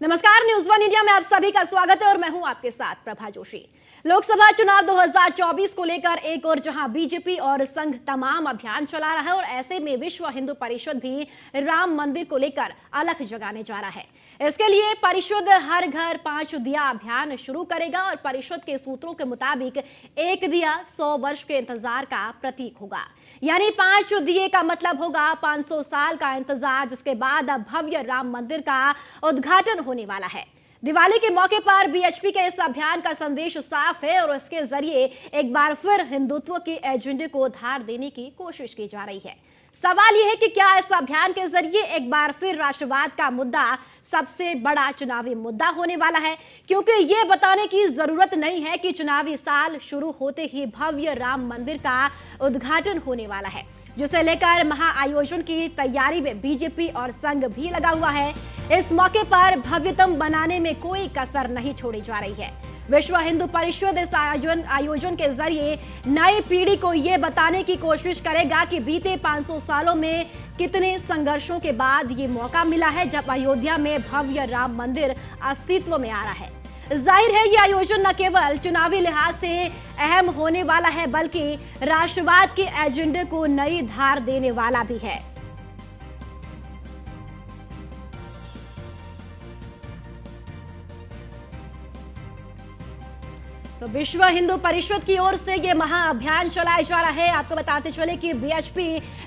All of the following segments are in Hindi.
नमस्कार, न्यूज वन इंडिया में आप सभी का स्वागत है और मैं हूं आपके साथ प्रभा जोशी। लोकसभा चुनाव 2024 को लेकर एक और जहां बीजेपी और संघ तमाम अभियान चला रहा है और ऐसे में विश्व हिंदू परिषद भी राम मंदिर को लेकर अलख जगाने जा रहा है। इसके लिए परिषद हर घर 5 दिया अभियान शुरू करेगा और परिषद के सूत्रों के मुताबिक एक दिया 100 वर्ष के इंतजार का प्रतीक होगा। यानी 5 दिए का मतलब होगा 500 साल का इंतजार, जिसके बाद अब भव्य राम मंदिर का उद्घाटन होने वाला है। दिवाली के मौके पर बीएचपी के इस अभियान का संदेश साफ है और इसके जरिए एक बार फिर हिंदुत्व के एजेंडे को धार देने की कोशिश की जा रही है। सवाल यह है कि क्या इस अभियान के जरिए एक बार फिर राष्ट्रवाद का मुद्दा सबसे बड़ा चुनावी मुद्दा होने वाला है, क्योंकि ये बताने की जरूरत नहीं है कि चुनावी साल शुरू होते ही भव्य राम मंदिर का उद्घाटन होने वाला है, जिसे लेकर महाआयोजन की तैयारी में बीजेपी और संघ भी लगा हुआ है। इस मौके पर भव्यतम बनाने में कोई कसर नहीं छोड़ी जा रही है। विश्व हिंदू परिषद इस आयोजन के जरिए नई पीढ़ी को यह बताने की कोशिश करेगा कि बीते 500 सालों में कितने संघर्षों के बाद ये मौका मिला है जब अयोध्या में भव्य राम मंदिर अस्तित्व में आ रहा है। जाहिर है, ये आयोजन न केवल चुनावी लिहाज से अहम होने वाला है, बल्कि राष्ट्रवाद के एजेंडे को नई धार देने वाला भी है। तो विश्व हिंदू परिषद की ओर से ये महाअभियान चलाया जा रहा है। आपको बताते चले कि बीएचपी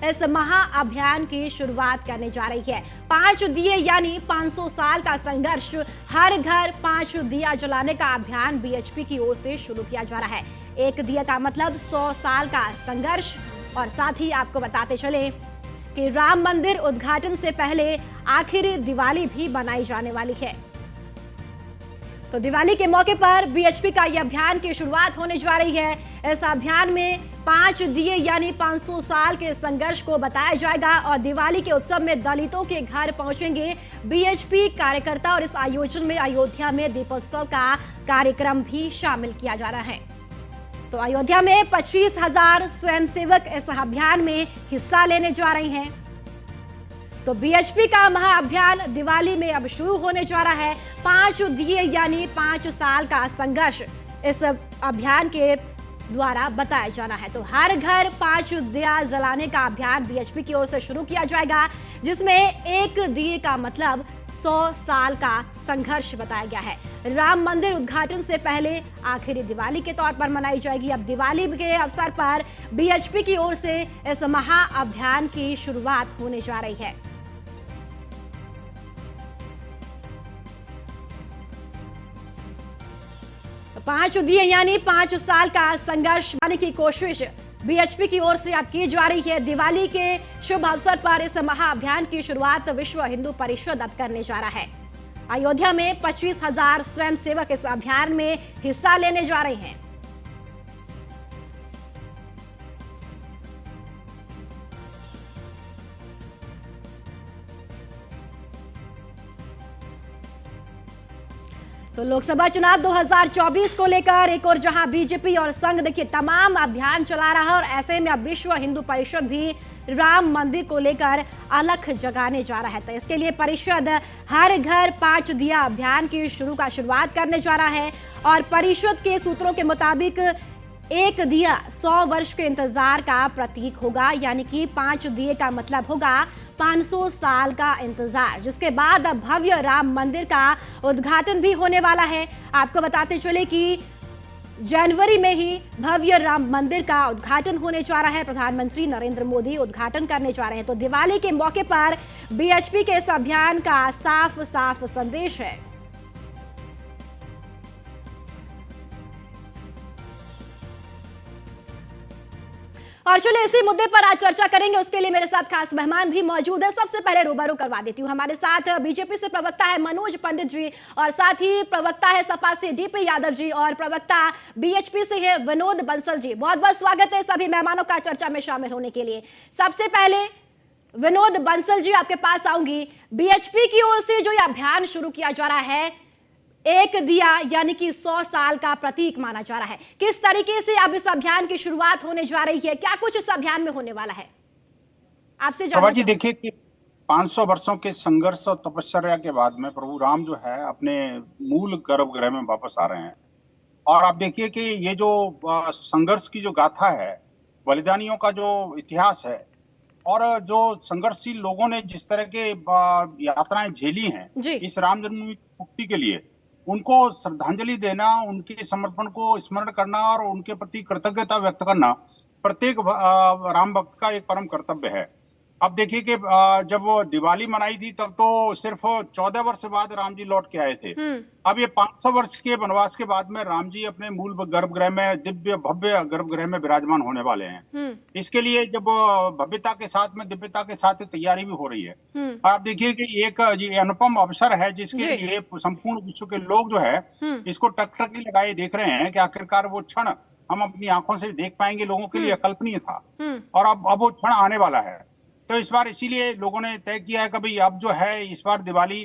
इस महाअभियान की शुरुआत करने जा रही है। 5 दिए यानी 500 साल का संघर्ष, हर घर 5 दिया जलाने का अभियान बीएचपी की ओर से शुरू किया जा रहा है। एक दिया का मतलब 100 साल का संघर्ष। और साथ ही आपको बताते चले कि राम मंदिर उद्घाटन से पहले आखिरी दिवाली भी मनाई जाने वाली है। तो दिवाली के मौके पर बीएचपी का यह अभियान की शुरुआत होने जा रही है। इस अभियान में 5 दिए यानी 500 साल के संघर्ष को बताया जाएगा और दिवाली के उत्सव में दलितों के घर पहुंचेंगे बीएचपी कार्यकर्ता और इस आयोजन में अयोध्या में दीपोत्सव का कार्यक्रम भी शामिल किया जा रहा है। तो अयोध्या में 25,000 स्वयंसेवक इस अभियान में हिस्सा लेने जा रहे हैं। तो बीएचपी का महाअभियान दिवाली में अब शुरू होने जा रहा है। 5 दिए यानी 5 साल का संघर्ष इस अभियान के द्वारा बताया जाना है। तो हर घर 5 दिया जलाने का अभियान बीएचपी की ओर से शुरू किया जाएगा, जिसमें एक दिए का मतलब 100 साल का संघर्ष बताया गया है। राम मंदिर उद्घाटन से पहले आखिरी दिवाली के तौर पर मनाई जाएगी। अब दिवाली के अवसर पर बीएचपी की ओर से इस महाअभियान की शुरुआत होने जा रही है। तो 5 दिए यानी 5 साल का संघर्ष बनाने की कोशिश बीएचपी की ओर से अब की जा रही है। दिवाली के शुभ अवसर पर इस महाअभियान की शुरुआत विश्व हिंदू परिषद अब करने जा रहा है। अयोध्या में 25,000 स्वयंसेवक इस अभियान में हिस्सा लेने जा रहे हैं। तो लोकसभा चुनाव 2024 को लेकर एक और जहां बीजेपी और संघ देखिए तमाम अभियान चला रहा है और ऐसे में अब विश्व हिंदू परिषद भी राम मंदिर को लेकर अलख जगाने जा रहा है। तो इसके लिए परिषद हर घर 5 दिया अभियान की शुरुआत करने जा रहा है और परिषद के सूत्रों के मुताबिक एक दिया 100 वर्ष के इंतजार का प्रतीक होगा। यानी कि 5 दिए का मतलब होगा 500 साल का इंतजार, जिसके बाद अब भव्य राम मंदिर का उद्घाटन भी होने वाला है। आपको बताते चले कि जनवरी में ही भव्य राम मंदिर का उद्घाटन होने जा रहा है। प्रधानमंत्री नरेंद्र मोदी उद्घाटन करने जा रहे हैं। तो दिवाली के मौके पर बीएचपी के इस अभियान का साफ साफ संदेश है। और चलिए इसी मुद्दे पर आज चर्चा करेंगे। उसके लिए मेरे साथ खास मेहमान भी मौजूद है। सबसे पहले रूबरू करवा देती हूँ, हमारे साथ बीजेपी से प्रवक्ता है मनोज पंडित जी और साथ ही प्रवक्ता है सपा से डीपी यादव जी और प्रवक्ता बीएचपी से है विनोद बंसल जी। बहुत बहुत स्वागत है सभी मेहमानों का चर्चा में शामिल होने के लिए। सबसे पहले विनोद बंसल जी आपके पास आऊंगी। बीएचपी की ओर से जो ये अभियान शुरू किया जा रहा है, एक दिया यानी कि 100 साल का प्रतीक माना जा रहा है, किस तरीके से अब इस अभियान की शुरुआत होने जा रही है, क्या कुछ इस अभियान में होने वाला है, आपसे जानना जी देखिए 500 वर्षों के संघर्ष और तपश्चर्या के बाद में प्रभु राम जो है अपने मूल गर्भगृह में वापस आ रहे हैं। और आप देखिए कि ये जो संघर्ष की जो गाथा है, बलिदानियों का जो इतिहास है, और जो संघर्षशील लोगों ने जिस तरह के यात्राएं झेली हैं जी। इस राम जन्मभूमि की मुक्ति के लिए, उनको श्रद्धांजलि देना, उनके समर्पण को स्मरण करना और उनके प्रति कृतज्ञता व्यक्त करना प्रत्येक राम भक्त का एक परम कर्तव्य है। अब देखिए कि जब वो दिवाली मनाई थी तब तो सिर्फ 14 वर्ष बाद राम जी लौट के आए थे। अब ये 500 वर्ष के वनवास के बाद में राम जी अपने मूल गर्भगृह में, दिव्य भव्य गर्भगृह में विराजमान होने वाले हैं। इसके लिए जब भव्यता के साथ में दिव्यता के साथ तैयारी भी हो रही है। और आप देखिए कि एक ये अनुपम अवसर है जिसके लिए संपूर्ण विश्व के लोग जो है इसको टकटकी लगाए देख रहे हैं कि आखिरकार वो क्षण हम अपनी आंखों से देख पाएंगे। लोगों के लिए अकल्पनीय था और अब वो क्षण आने वाला है। तो इस बार इसीलिए लोगों ने तय किया है कि भाई अब जो है इस बार दिवाली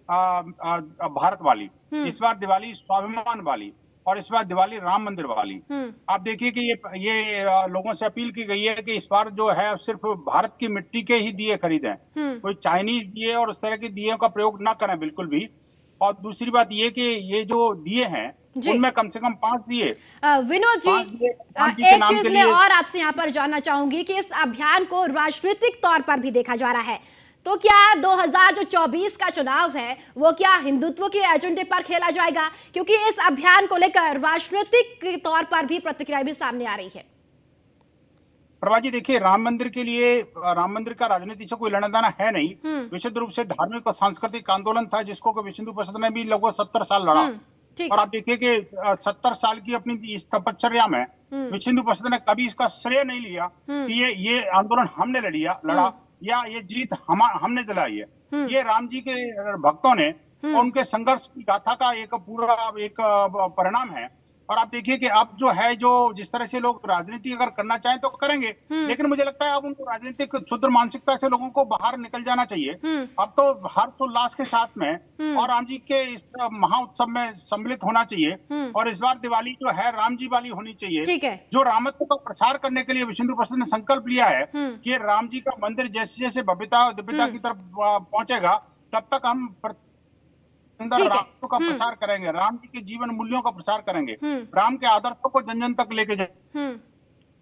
भारत वाली, इस बार दिवाली स्वाभिमान वाली, और इस बार दिवाली राम मंदिर वाली। आप देखिए कि ये लोगों से अपील की गई है कि इस बार जो है सिर्फ भारत की मिट्टी के ही दिए खरीदें, कोई चाइनीज दिए और उस तरह के दिए का प्रयोग ना करें बिल्कुल भी। और दूसरी बात ये कि ये जो दिए हैं उनमें कम से कम 5 दिए। विनोद जी, एक चीज मैं और आपसे यहाँ पर जानना चाहूंगी कि इस अभियान को राजनीतिक तौर पर भी देखा जा रहा है, तो क्या 2024 का चुनाव है वो क्या हिंदुत्व के एजेंडे पर खेला जाएगा? क्योंकि इस अभियान को लेकर राजनीतिक तौर पर भी प्रतिक्रिया भी सामने आ रही है। प्रभा जी देखिए, राम मंदिर के लिए, राम मंदिर का राजनीति से कोई लेना देना है नहीं। विशुद्ध रूप से धार्मिक और सांस्कृतिक आंदोलन था जिसको विश्व हिंदू परिषद ने भी लगभग 70 साल लड़ा। और आप देखिए कि 70 साल की अपनी इस तपश्चर्या में विश्व हिंदू परिषद ने कभी इसका श्रेय नहीं लिया कि ये आंदोलन हमने लड़ा या ये जीत हमने दिलाई है। ये राम जी के भक्तों ने उनके संघर्ष की गाथा का एक पूरा एक परिणाम है। और आप देखिए कि अब जो है, जो जिस तरह से लोग राजनीति अगर करना चाहें तो करेंगे, लेकिन मुझे लगता है अब उनको राजनीतिक क्षुद्र मानसिकता से लोगों को बाहर निकल जाना चाहिए। अब तो हर्षोल्लास के साथ में और राम जी के इस महा उत्सव में सम्मिलित होना चाहिए। और इस बार दिवाली जो है राम जी वाली होनी चाहिए, जो रामत्व का प्रसार करने के लिए विश्व हिंदू परिषद ने संकल्प लिया है कि राम जी का मंदिर जैसे जैसे भव्यता और दिव्यता की तरफ पहुंचेगा तब तक हम अंदर राम का प्रसार करेंगे, राम जी के जीवन मूल्यों का प्रसार करेंगे, राम के आदर्शों को जन जन तक लेके जाएंगे।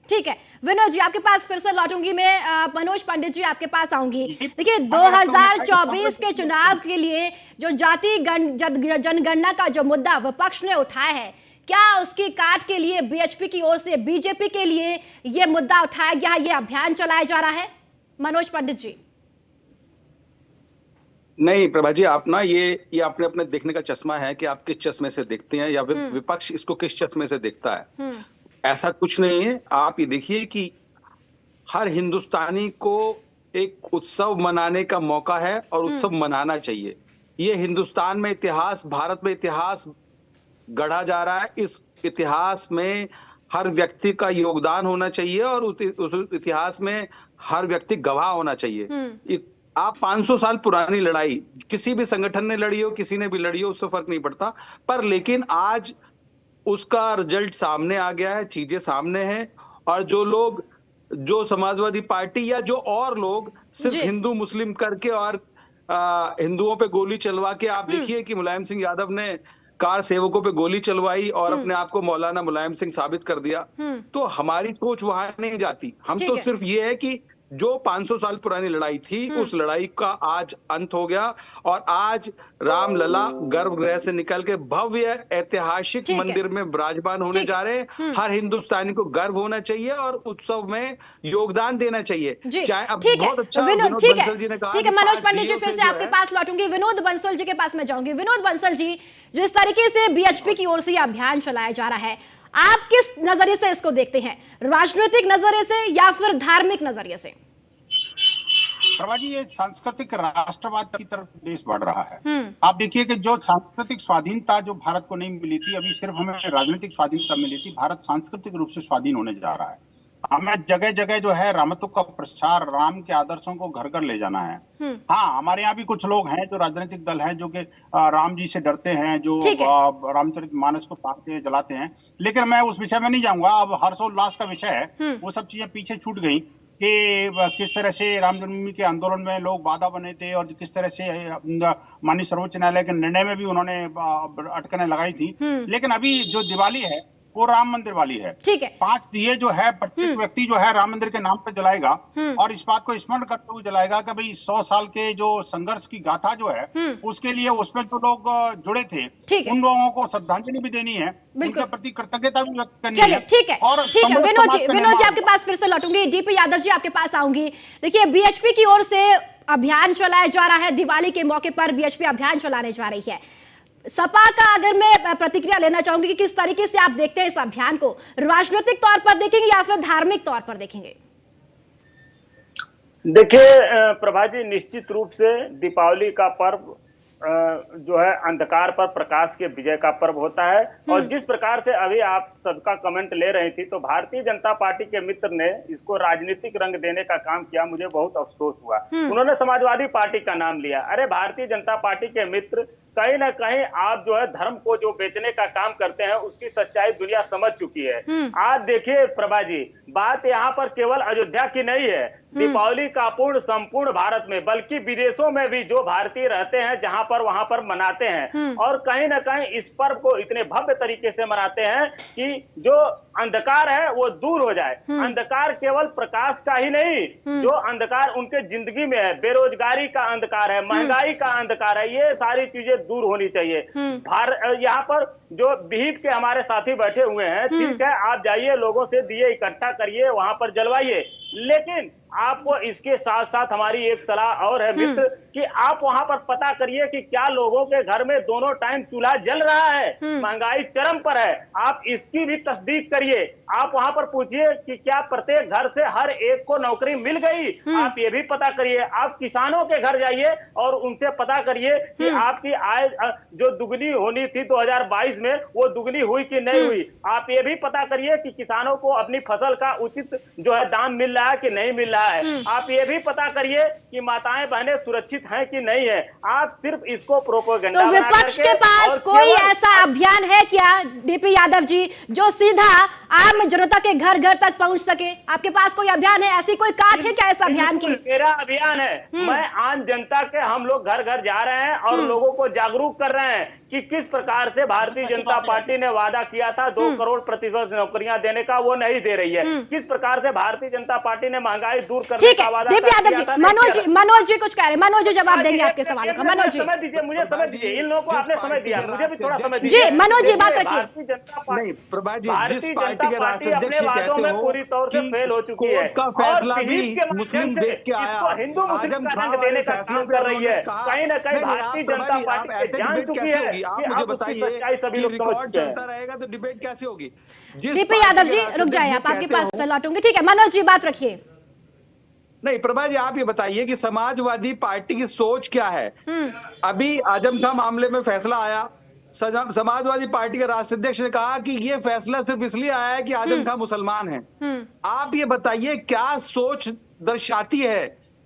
ठीक है विनोद जी, आपके पास फिर से लौटूंगी मैं। मनोज पंडित जी आपके पास आऊंगी। देखिए 2024 के चुनाव के लिए जो जाति जनगणना का जो मुद्दा विपक्ष ने उठाया है, क्या उसकी काट के लिए बीएचपी की ओर से बीजेपी के लिए ये मुद्दा उठाया गया, ये अभियान चलाया जा रहा है? मनोज पंडित जी। नहीं प्रभा जी, आप ना ये अपने अपने देखने का चश्मा है कि आप किस चश्मे से देखते हैं या विपक्ष इसको किस चश्मे से देखता है। ऐसा कुछ नहीं है। आप ये देखिए कि हर हिंदुस्तानी को एक उत्सव मनाने का मौका है और उत्सव मनाना चाहिए। ये हिंदुस्तान में इतिहास, भारत में इतिहास गढ़ा जा रहा है। इस इतिहास में हर व्यक्ति का योगदान होना चाहिए और उस इतिहास में हर व्यक्ति गवाह होना चाहिए। आप 500 साल पुरानी लड़ाई किसी भी संगठन ने लड़ी हो, किसी ने भी लड़ी हो, उससे फर्क नहीं पड़ता, पर लेकिन आज उसका रिजल्ट सामने आ गया है, चीजें सामने हैं। और जो लोग, जो समाजवादी पार्टी या जो और लोग सिर्फ हिंदू मुस्लिम करके और हिंदुओं पे गोली चलवा के, आप देखिए कि मुलायम सिंह यादव ने कार सेवकों पे गोली चलवाई और अपने आप को मौलाना मुलायम सिंह साबित कर दिया। तो हमारी सोच वहां नहीं जाती। हम तो सिर्फ ये है कि जो 500 साल पुरानी लड़ाई थी उस लड़ाई का आज अंत हो गया और आज रामलला गर्भगृह से निकल के भव्य ऐतिहासिक मंदिर में विराजमान होने जा रहे हैं। हर हिंदुस्तानी को गर्व होना चाहिए और उत्सव में योगदान देना चाहिए। चाहे अब बहुत अच्छा विनोद बंसल जी ने कहा। ठीक है मनोज पंडित जी, फिर से आपके पास लौटूंगी। विनोद बंसल जी के पास मैं जाऊंगी। विनोद बंसल जी, जो इस तरीके से बीएचपी की ओर से यह अभियान चलाया जा रहा है, आप किस नजरिए से इसको देखते हैं? राजनीतिक नजरिए से या फिर धार्मिक नजरिए से? प्रभा जी, ये सांस्कृतिक राष्ट्रवाद की तरफ देश बढ़ रहा है। आप देखिए कि जो सांस्कृतिक स्वाधीनता जो भारत को नहीं मिली थी, अभी सिर्फ हमें राजनीतिक स्वाधीनता मिली थी, भारत सांस्कृतिक रूप से स्वाधीन होने जा रहा है। हमें जगह जगह जो है रामत्व का प्रसार, राम के आदर्शों को घर घर ले जाना है। हाँ, हमारे यहाँ भी कुछ लोग हैं जो राजनीतिक दल हैं जो कि राम जी से डरते हैं, जो रामचरितमानस को पढ़ते हैं, जलाते हैं, लेकिन मैं उस विषय में नहीं जाऊंगा। अब हर्षोल्लास का विषय है, वो सब चीजें पीछे छूट गई। कि किस तरह से राम जन्मभूमि के आंदोलन में लोग बाधा बने थे और किस तरह से माननीय सर्वोच्च न्यायालय के निर्णय में भी उन्होंने अटकनें लगाई थी। लेकिन अभी जो दिवाली है वो राम मंदिर वाली है। ठीक है। 5 दिए जो है प्रत्येक व्यक्ति जो है राम मंदिर के नाम पर जलाएगा और इस बात को स्मरण करते हुए जलाएगा कि भाई 100 साल के जो संघर्ष की गाथा जो है उसके लिए उसमें जो लोग जुड़े थे उन लोगों को श्रद्धांजलि भी देनी है, उनके प्रति कृतज्ञता भी व्यक्त करनी है। ठीक है, और ठीक है। विनोद जी आपके पास फिर से लौटूंगी, डीपी यादव जी आपके पास आऊंगी। देखिए, बीएचपी की ओर से अभियान चलाया जा रहा है, दिवाली के मौके पर बीएचपी अभियान चलाने जा रही है। सपा का अगर मैं प्रतिक्रिया लेना चाहूंगी कि किस तरीके से आप देखते हैं इस अभियान को, राजनीतिक तौर पर देखेंगे या फिर धार्मिक तौर पर देखेंगे? देखिए प्रभा जी, निश्चित रूप से दीपावली का पर्व जो है अंधकार पर प्रकाश के विजय का पर्व होता है। और जिस प्रकार से अभी आप सबका कमेंट ले रही थी, तो भारतीय जनता पार्टी के मित्र ने इसको राजनीतिक रंग देने का काम किया, मुझे बहुत अफसोस हुआ। उन्होंने समाजवादी पार्टी का नाम लिया। अरे भारतीय जनता पार्टी के मित्र, कहीं ना कहीं आप जो है धर्म को जो बेचने का काम करते हैं उसकी सच्चाई दुनिया समझ चुकी है। आज देखिए प्रभा जी, बात यहाँ पर केवल अयोध्या की नहीं है, दीपावली का पूर्ण संपूर्ण भारत में बल्कि विदेशों में भी जो भारतीय रहते हैं जहां पर वहां पर मनाते हैं। और कहीं ना कहीं इस पर्व को इतने भव्य तरीके से मनाते हैं कि जो अंधकार है वो दूर हो जाए। अंधकार केवल प्रकाश का ही नहीं, जो अंधकार उनके जिंदगी में है, बेरोजगारी का अंधकार है, महंगाई का अंधकार है, ये सारी चीजें दूर होनी चाहिए। यहाँ पर जो बीट के हमारे साथी बैठे हुए हैं, ठीक है, आप जाइए, लोगों से दिए इकट्ठा करिए, वहां पर जलवाइए, लेकिन आपको इसके साथ साथ हमारी एक सलाह और है मित्र कि आप वहां पर पता करिए कि क्या लोगों के घर में दोनों टाइम चूल्हा जल रहा है। महंगाई चरम पर है, आप इसकी भी तस्दीक करिए। आप वहां पर पूछिए कि क्या प्रत्येक घर से हर एक को नौकरी मिल गई, आप ये भी पता करिए। आप किसानों के घर जाइए और उनसे पता करिए कि आपकी आय जो दुगनी होनी थी 2022 में वो दुगनी हुई कि नहीं हुई। आप ये भी पता करिए कि किसानों को अपनी फसल का उचित जो है दाम मिल रहा है कि नहीं मिल रहा है। आप ये भी पता करिए कि माताएं बहनें सुरक्षित हैं कि नहीं है। आप सिर्फ इसको प्रोपेगेंडा तो विपक्ष के पास कोई ऐसा अभियान है क्या डीपी यादव जी जो सीधा आम जनता के घर घर तक पहुंच सके? आपके पास कोई अभियान है, ऐसी कोई काट है क्या इस अभियान की? मेरा अभियान है, मैं आम जनता के, हम लोग घर घर जा रहे हैं और लोगों को जागरूक कर रहे हैं कि किस प्रकार से भारतीय जनता पार्टी ने वादा किया था 2 करोड़ प्रतिवर्ष नौकरियां देने का, वो नहीं दे रही है। किस प्रकार से भारतीय जनता पार्टी ने महंगाई दूर करने का वादा किया था। मनोज जी कुछ कह रहे हैं, मनोज जी जवाब देंगे आपके सवालों का। मनोज जी समय दीजिए, मुझे समय दीजिए, इन लोगों को आपने समय दिया, मुझे भी थोड़ा समय दीजिए। जी मनोज जी बात रखिए। भारतीय जनता पार्टी, प्रभा जी, जिस भारतीय पार्टी जनता के पार्टी राष्ट्राध्यक्ष अपने वादों कहते में हो पूरी तौर से फेल हो चुकी है का फैसला और भी विहित के मुस्लिम माध्यम से देख के आया, इसको हिंदू मुस्लिम का रंग देने का काम कर रही है। कहीं ना कहीं भारतीय जनता पार्टी जान चुकी है कि आप उसकी सच्चाई सभी लोग समझ चुके हैं। चलता रहेगा तो डिबेट कैसे होगी? डीपी यादव जी रुक जाए, आप आपके पास लौटूंगी। ठीक है मनोज जी बात रखिए। नहीं प्रभा जी, आप ये बताइए कि समाजवादी पार्टी की सोच क्या है? अभी आजम खां मामले में फैसला आया, समाजवादी पार्टी के राष्ट्राध्यक्ष ने कहा कि ये फैसला सिर्फ इसलिए आया है कि आजम खां मुसलमान हैं। आप ये बताइए क्या सोच दर्शाती है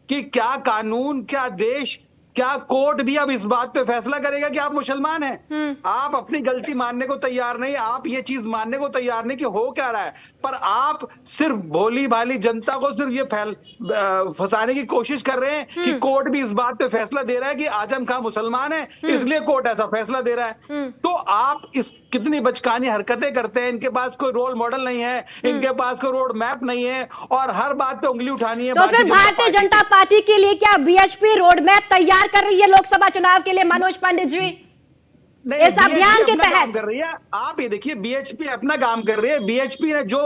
कि क्या कानून, क्या देश, क्या कोर्ट भी अब इस बात पे फैसला करेगा कि आप मुसलमान हैं? आप अपनी गलती मानने को तैयार नहीं, आप ये चीज मानने को तैयार नहीं कि हो क्या रहा है, पर आप सिर्फ भोली भाली जनता को सिर्फ ये फंसाने की कोशिश कर रहे हैं कि कोर्ट भी इस बात पे फैसला दे रहा है कि आजम खां मुसलमान है, इसलिए कोर्ट ऐसा फैसला दे रहा है। तो आप इस कितनी बचकानी हरकतें करते हैं। इनके पास कोई रोल मॉडल नहीं है, इनके पास कोई रोड मैप नहीं है और हर बात पे उंगली उठानी है। तो फिर भारतीय जनता पार्टी के लिए क्या बीएचपी रोड मैप तैयार कर रही है लोकसभा चुनाव के लिए? मनोज पंडित जी इस अभियान के तहत कर रही है। आप ये देखिए, बीएचपी अपना काम कर रही है। बीएचपी ने जो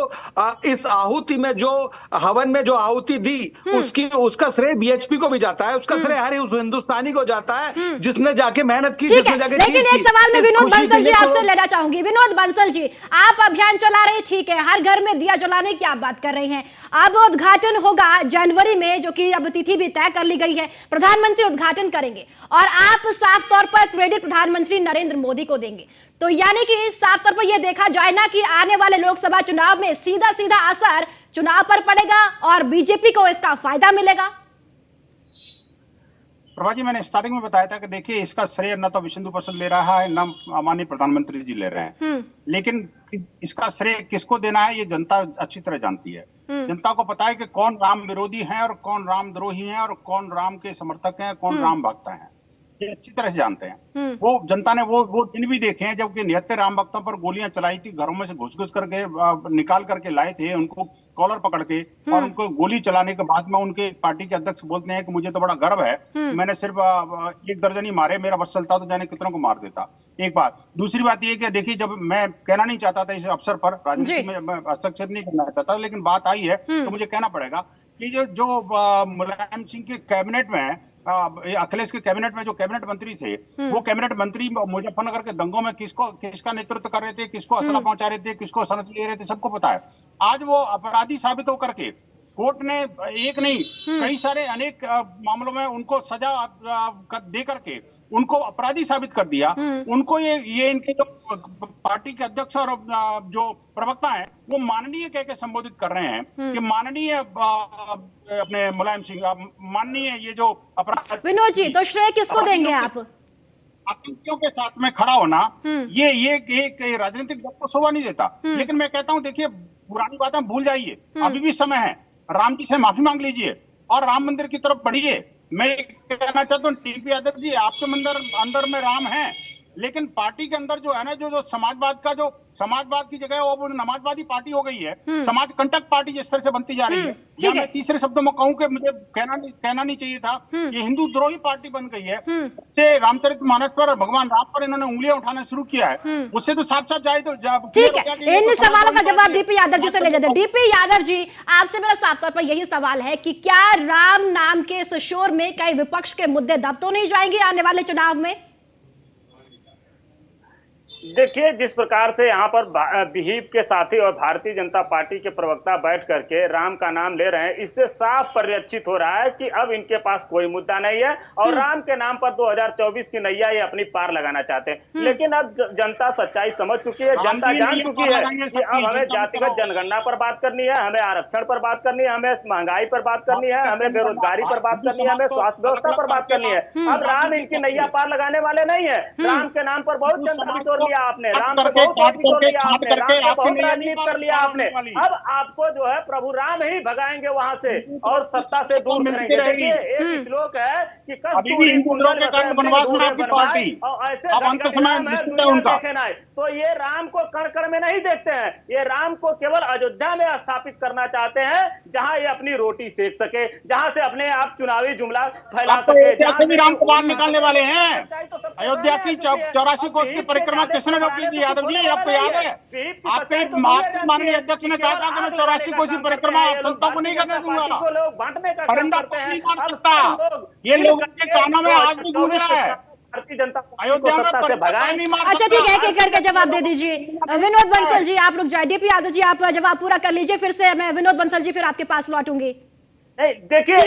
इस आहुति में, जो हवन में जो आहुति दी, उसका श्रेय बीएचपी को भी जाता है, उसका श्रेय हर उस हिंदुस्तानी को जाता है जिसने जाके मेहनत की, जिसने जाके। लेकिन एक सवाल मैं विनोद बंसल जी आपसे लेना चाहूंगी। विनोद बंसल जी, आप अभियान चला रहे, ठीक है, हर घर में दिया जलाने की आप बात कर रहे हैं। अब उद्घाटन होगा जनवरी में, जो कि अब तिथि भी तय कर ली गई है, प्रधानमंत्री उद्घाटन करेंगे और आप साफ तौर पर क्रेडिट प्रधानमंत्री नरेंद्र मोदी को देंगे। तो यानी कि साफ तौर पर यह देखा जाए ना कि आने वाले लोकसभा चुनाव में सीधा सीधा असर चुनाव पर पड़ेगा और बीजेपी को इसका फायदा मिलेगा। प्रभा जी, मैंने स्टार्टिंग में बताया था कि देखिए इसका श्रेय न तो विश्व हिंदू परिषद ले रहा है, न माननीय प्रधानमंत्री जी ले रहे हैं, लेकिन इसका श्रेय किसको देना है ये जनता अच्छी तरह जानती है। जनता को पता है कि कौन राम विरोधी है और कौन राम द्रोही है और कौन राम के समर्थक हैं, कौन राम भक्त हैं, ये अच्छी तरह से जानते हैं। वो जनता ने वो दिन भी देखे हैं जबकि निहत्थे राम भक्तों पर गोलियां चलाई थी, घरों में से घुस करके निकाल करके लाए थे, उनको कॉलर पकड़ के और उनको गोली चलाने के बाद में उनके पार्टी के अध्यक्ष बोलते हैं कि मुझे तो बड़ा गर्व है, मैंने सिर्फ 1 दर्जन ही मारे, मेरा बस चलता तो जाने कितनों को मार देता। एक बात। दूसरी बात ये कि देखिए, जब मैं कहना नहीं चाहता था इस अवसर पर, राजनीति में मैं हस्तक्षेप नहीं करना चाहता, लेकिन बात आई है तो मुझे कहना पड़ेगा कि जो मुलायम सिंह के कैबिनेट में, अखिलेश के कैबिनेट में जो कैबिनेट मंत्री थे, वो कैबिनेट मंत्री मुजफ्फरनगर के दंगों में किसका नेतृत्व कर रहे थे, किसको असला पहुंचा रहे थे, किसको सनद ले रहे थे, सबको पता है। आज वो अपराधी साबित होकर के कोर्ट ने एक नहीं कई सारे अनेक मामलों में उनको सजा दे करके उनको अपराधी साबित कर दिया। उनको ये इनके जो पार्टी के अध्यक्ष और जो प्रवक्ता हैं वो माननीय कह के संबोधित कर रहे हैं कि माननीय अपने मुलायम सिंह, माननीय ये जो अपराध। विनोद जी, तो श्रेय किसको देंगे आप? आतंकियों के साथ में खड़ा होना ये राजनीतिक दल को शोभा नहीं देता। लेकिन मैं कहता हूं देखिए, पुरानी बातें भूल जाइए, अभी भी समय है, राम जी से माफी मांग लीजिए और राम मंदिर की तरफ बढ़िए। मैं कहना चाहता हूँ टीपी यादव जी, आपके अंदर में राम है, लेकिन पार्टी के अंदर जो है ना, जो समाजवाद की जगह वो नमाजवादी पार्टी हो गई है, समाज कंटक पार्टी जिस तरह से बनती जा रही है, या मैं तीसरे शब्दों में कहूं कि मुझे कहना नहीं चाहिए था, ये हिंदू द्रोही पार्टी बन गई है। से रामचरितमानस पर, भगवान राम पर इन्होंने उंगलियां उठाना शुरू किया है, उससे तो साफ साफ जाए तो ठीक है। इन सवालों का जवाब डीपी यादव जी से ले जाते हैं। डीपी यादव जी, आपसे मेरा साफ तौर पर यही सवाल है कि क्या राम नाम के इस शोर में कई विपक्ष के मुद्दे दब तो नहीं जाएंगे आने वाले चुनाव में? देखिए, जिस प्रकार से यहाँ पर विहिप के साथी और भारतीय जनता पार्टी के प्रवक्ता बैठ करके राम का नाम ले रहे हैं, इससे साफ परिलक्षित हो रहा है कि अब इनके पास कोई मुद्दा नहीं है और राम के नाम पर 2024 की नैया ये अपनी पार लगाना चाहते हैं। लेकिन अब जनता सच्चाई समझ चुकी है, जनता जान चुकी है कि अब हमें जातिगत जनगणना पर बात करनी है, हमें आरक्षण पर बात करनी है, हमें महंगाई पर बात करनी है, हमें बेरोजगारी पर बात करनी है, हमें स्वास्थ्य व्यवस्था पर बात करनी है। अब राम इनकी नैया पार लगाने वाले नहीं है। राम के नाम पर बहुत जनता बिटोर लिया आपने, राम को बहुत बिटोर लिया आपने, राम को बहुत राजनीति कर लिया आपने। अब आपको जो है प्रभु राम ही भगाएंगे वहां से और सत्ता से दूर करेंगे। देखिए, एक श्लोक है कि कस्तूरी देखे ना, तो ये राम को कण कण में नहीं देखते हैं, ये राम को केवल अयोध्या में स्थापित करना चाहते हैं, जहां ये अपनी रोटी सेक सके, जहां से अपने आप चुनावी जुमला फैला सके। राम को बाहर निकालने वाले हैं। अयोध्या की 84 कोस की परिक्रमा किसने रोकी थी यादव जी, आपको याद है? आपके माननीय अध्यक्ष ने कहा था कि मैं 84 कोस की परिक्रमा जनता को नहीं करने दूंगा, परिंदा नहीं मार सकता। ये लोगों के कानों में आज भी गूंज रहा है। भारतीय जनता अयोध्या में नहीं मार। अच्छा ठीक है, एक एक करके जवाब दे दीजिए। विनोद बंसल जी, आप रुक जाए। डीपी यादव जी, आप जवाब पूरा कर लीजिए, फिर से मैं विनोद बंसल जी फिर आपके पास लौटूंगी। नहीं, देखिए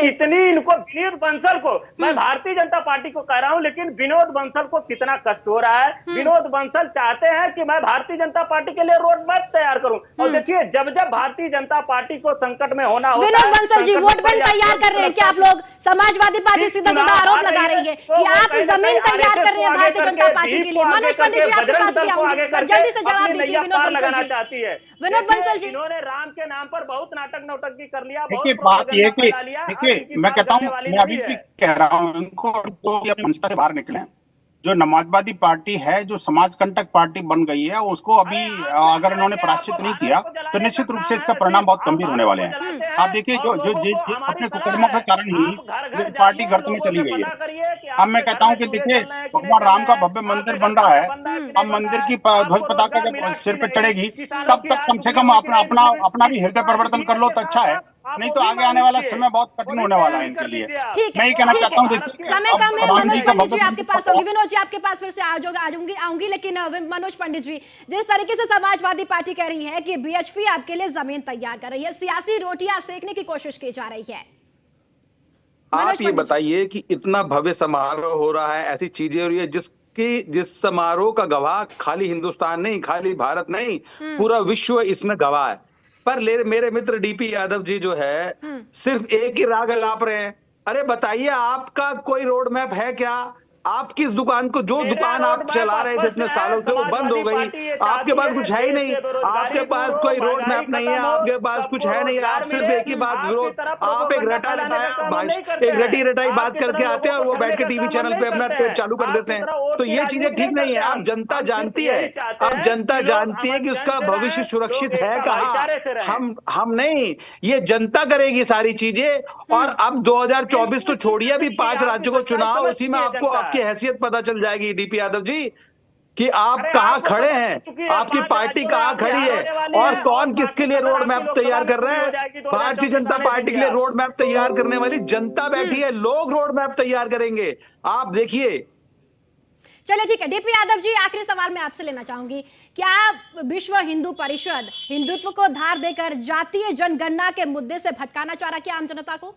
इतनी इनको विनोद बंसल को, मैं भारतीय जनता पार्टी को कह रहा हूं, लेकिन विनोद बंसल को कितना कष्ट हो रहा है। विनोद बंसल चाहते हैं कि मैं भारतीय जनता पार्टी के लिए रोड मैप तैयार करूं, और देखिए जब भारतीय जनता पार्टी को संकट में होना होता है, विनोद बंसल जी वोट बैंक तैयार कर रहे हैं क्या आप लोग? समाजवादी पार्टी सीधा सीधा आरोप लगा रही है कि आप जमीन तैयार कर रहे हैं भारतीय जनता पार्टी के लिए। मनोज पंडित जी आपके पास भी आऊंगी, पर जल्दी से जवाब दीजिए विनोद बंसल चाहती है। विनोद बंसल जी, इन्होंने राम के नाम पर बहुत नाटक नौटंकी कर लिया। देखिए बात ये कि देखिए, मैं कहता हूँ, मैं अभी भी कह रहा हूँ इनको मंच से बाहर निकले। जो समाजवादी पार्टी है, जो समाज कंटक पार्टी बन गई है, उसको अभी अगर इन्होंने प्रायश्चित नहीं किया तो निश्चित रूप से इसका परिणाम बहुत गंभीर होने वाले हैं। आप देखिए, जो अपने कुकर्मों के कारण ही पार्टी गर्त में चली गई है। अब मैं कहता हूं कि देखिए, भगवान राम का भव्य मंदिर बन रहा है, अब मंदिर की ध्वज पताका जब सिर पे चढ़ेगी तब तक कम से कम अपना भी हृदय परिवर्तन कर लो तो अच्छा है, नहीं तो आगे आने वाला समय बहुत कठिन होने वाला है इनके लिए। मैं ये कहना चाहता हूँ, समय कम है। मनोज पंडित जी आपके पास आऊंगी, विनोद जी आपके पास फिर से आऊंगी, लेकिन मनोज पंडित जी, जिस तरीके से समाजवादी पार्टी कह रही है कि बीएचपी आपके लिए जमीन तैयार कर रही है, सियासी रोटियां सेकने की कोशिश की जा रही है, आप ये बताइए कि इतना भव्य समारोह हो रहा है, ऐसी चीजें हो रही है जिस समारोह का गवाह खाली हिंदुस्तान नहीं, खाली भारत नहीं, पूरा विश्व इसमें गवाह है। पर मेरे मित्र डीपी यादव जी जो है सिर्फ एक ही राग अलाप रहे हैं अरे बताइए, आपका कोई रोड मैप है क्या? आप किस दुकान को, जो मेरा दुकान रोड आप मैप चला रहे थे स्पष्ट इतने है, सालों से, वो बंद हो समाजवादी गई। पार्टी ये आपके चाहती पास कुछ है ही देश नहीं। से बेरोजगारी आपके पास दूर हो, कोई रोड महंगाई मैप नहीं है, खत्म हो, आपके पास कुछ सबको है नहीं। रोजगार आप सिर्फ मिले। एक ही बात आपकी तरह आप एक प्रोपेगेंडा रटा फैलाने का काम हम नहीं रटाया, करते एक हैं। रटी रटाई बात आपकी करके तरह आते लोगों हैं और को वो बैठ ठगने के का टीवी काम हम चैनल नहीं पे अपना करते हैं। चालू कर देते आपकी हैं। तरह वोट तो की ये चीजें राजनीति ठीक नहीं नहीं है। करते आप जनता हम सिर्फ जानती है, यही चाहते अब हैं जनता कि लोग जानती है अमन कि चैन उसका से भविष्य रहें, सुरक्षित लोग है एकता कहाँ। भाईचारे से रहें। हम नहीं, ये जनता करेगी सारी चीजें। और अब 2024 तो बिल्कुल छोड़िए, अभी समझती है, 5 आपकी राज्यों को सच्चाई चुनाव, समझ उसी में चुकी है आपको जनता। आपकी हैसियत पता चल जाएगी डीपी यादव जी, कि आप अरे कहाँ आपको खड़े पता हैं, चल चुकी है, आपकी 5 पार्टी राज्यों में कहाँ आपकी खड़ी हार है, होने वाली और है और कौन बाकी किसके लिए कसर रोड आपकी मैप लोकसभा तैयार में कर पूरी रहा हो है। जाएगी भारतीय 2024 जनता आने पार्टी के दीजिए लिए आप। रोड मैप तैयार करने वाली जनता बैठी है, लोग रोड मैप तैयार करेंगे। आप देखिए। चलिए ठीक है डीपी यादव जी, आखिरी सवाल मैं आपसे लेना चाहूंगी, क्या विश्व हिंदू परिषद हिंदुत्व को धार देकर जातीय जनगणना के मुद्दे से भटकाना चाह रहा है क्या आम जनता को?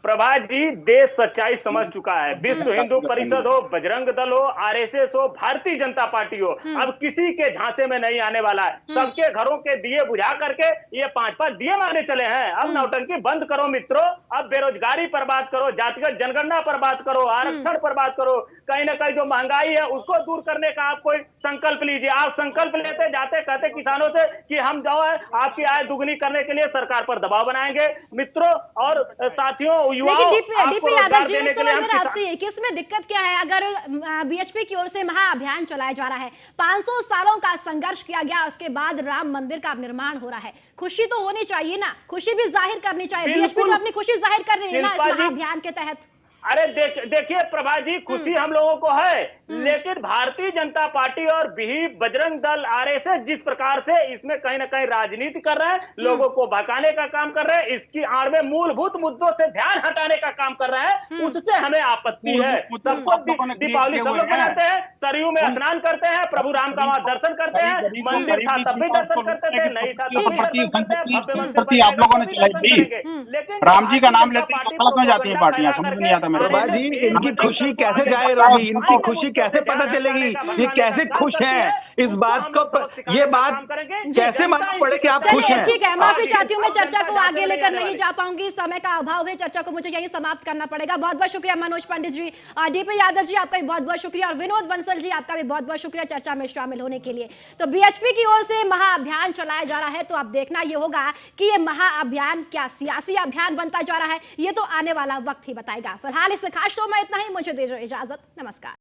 प्रभात जी, देश सच्चाई समझ चुका है। विश्व हिंदू परिषद हो, बजरंग दल हो, आरएसएस हो, भारतीय जनता पार्टी हो, अब किसी के झांसे में नहीं आने वाला है। सबके घरों के दिए बुझा करके ये 5-5 दिए मारने चले हैं। अब नौटंकी बंद करो मित्रों, अब बेरोजगारी पर बात करो, जातिगत जनगणना पर बात करो, आरक्षण पर बात करो, कहीं ना कहीं जो महंगाई है उसको दूर करने का आप कोई संकल्प लीजिए। आप संकल्प लेते जाते कहते किसानों से कि हम जो है आपकी आय दुगनी करने के लिए सरकार पर दबाव बनाएंगे। मित्रों और साथियों, लेकिन युवाओं, आपको डीपी यादव रोजगार जी, देने एक के लिए सवाल हम मेरा किसान। आपसे, किसमें दिक्कत क्या है अगर बीएचपी की ओर से महाअभियान चलाया जा रहा है, 500 सालों का संघर्ष किया गया, उसके बाद राम मंदिर का निर्माण हो रहा है, खुशी तो होनी चाहिए ना, खुशी भी जाहिर करनी चाहिए। बीएचपी तो अपनी खुशी जाहिर कर रही है ना इस शिल्पा जी, महाअभियान के तहत। अरे देखिए प्रभा जी, खुशी हम लोगों को है, लेकिन भारतीय जनता पार्टी और विहिप बजरंग दल आरएसएस जिस प्रकार से इसमें कहीं ना कहीं राजनीति कर रहे हैं, लोगों को भड़काने का काम कर रहे हैं, इसकी आड़ में मूलभूत मुद्दों से ध्यान हटाने का काम कर रहे हैं, उससे हमें आपत्ति है। सबको दीपावली सब लोग मनाते हैं, सरयू में स्नान करते हैं, प्रभु राम का वहां दर्शन करते हैं, मंदिर था तब भी दर्शन करते थे, नहीं था तब भी दर्शन करते हैं, भव्य मंदिर बनेगा आप लोगों तो ने भी चलाई दर्शन थी। करेंगे। लेकिन राम जी का नाम भारतीय जनता लेते ही पार्टी गलत हो जाती है प्रोपेगेंडा पार्टियां, फैला समझ करके नहीं आता मेरे को। प्रभा जी, इनकी खुशी कैसे जाहिर होगी, इनकी खुशी कैसे पता चलेगी, ये कैसे खुश हैं, इस बात को, ये बात कैसे मालूम पड़े कि आप खुश चलिए हैं। ठीक है, माफी चाहती हूँ, मैं चर्चा को आगे लेकर नहीं जा पाऊंगी, समय का अभाव है, चर्चा को मुझे यही समाप्त करना पड़ेगा। बहुत बहुत शुक्रिया मनोज पंडित जी, डीपी यादव जी आपका भी बहुत बहुत शुक्रिया, और विनोद बंसल जी आपका भी बहुत बहुत शुक्रिया चर्चा में शामिल होने के लिए। तो बीएचपी की ओर से महाअभियान चलाया जा रहा है, तो अब देखना यह होगा कि यह महाअभियान क्या सियासी अभियान बनता जा रहा है, ये तो आने वाला वक्त ही बताएगा। फिलहाल इस खास शो में इतना ही, मुझे दीजिए इजाजत, नमस्कार।